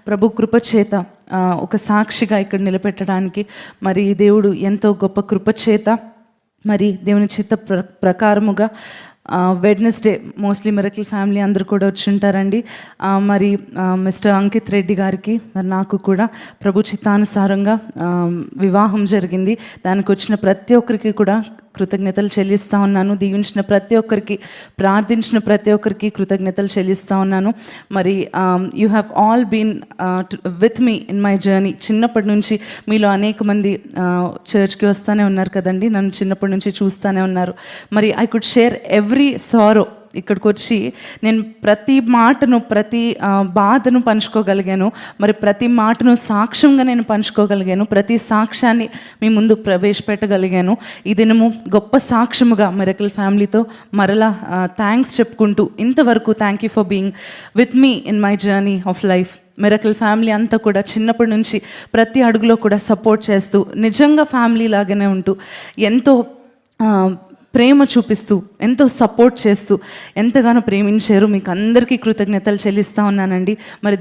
ప్రభు కృపచేత ఒక సాక్షిగా ఇక్కడ నిలబెట్టడానికి మరి దేవుడు ఎంతో గొప్ప కృపచేత మరి దేవుని చిత్త ప్రకారముగా వెడ్నెస్డే మోస్ట్లీ మిరకిల్ ఫ్యామిలీ అందరూ కూడా వచ్చి ఉంటారండి. మరి మిస్టర్ అంకిత్ రెడ్డి గారికి మరి నాకు కూడా ప్రభు చిత్తానుసారంగా వివాహం జరిగింది. దానికి వచ్చిన ప్రతి ఒక్కరికి కూడా కృతజ్ఞతలు చెల్లిస్తూ ఉన్నాను. దీవించిన ప్రతి ఒక్కరికి, ప్రార్థించిన ప్రతి ఒక్కరికి కృతజ్ఞతలు చెల్లిస్తూ ఉన్నాను. మరి you have all been with me in my journey. చిన్నప్పటి నుంచి మీలో అనేక మంది చర్చ్కి వస్తూనే ఉన్నారు కదండి, నన్ను చిన్నప్పటి నుంచి చూస్తూనే ఉన్నారు. మరి ఐ కుడ్ షేర్ ఎవ్రీ సారో. ఇక్కడికి వచ్చి నేను ప్రతి మాటను, ప్రతి బాధను పంచుకోగలిగాను. మరి ప్రతి మాటను సాక్ష్యంగా నేను పంచుకోగలిగాను. ప్రతి సాక్ష్యాన్ని మీ ముందు ప్రవేశపెట్టగలిగాను. ఈ దినము గొప్ప సాక్ష్యముగా మిరకిల్ ఫ్యామిలీతో మరలా థ్యాంక్స్ చెప్పుకుంటూ, ఇంతవరకు thank you for being with me in my journey of life. Miracle family అంతా కూడా చిన్నప్పటి నుంచి ప్రతి అడుగులో కూడా సపోర్ట్ చేస్తూ, నిజంగా ఫ్యామిలీ లాగానే ఉంటూ, ఎంతో ప్రేమ చూపిస్తూ, ఎంతో సపోర్ట్ చేస్తూ ఎంతగానో ప్రేమించారు. మీకు అందరికీ కృతజ్ఞతలు చెల్లిస్తూ ఉన్నానండి. మరి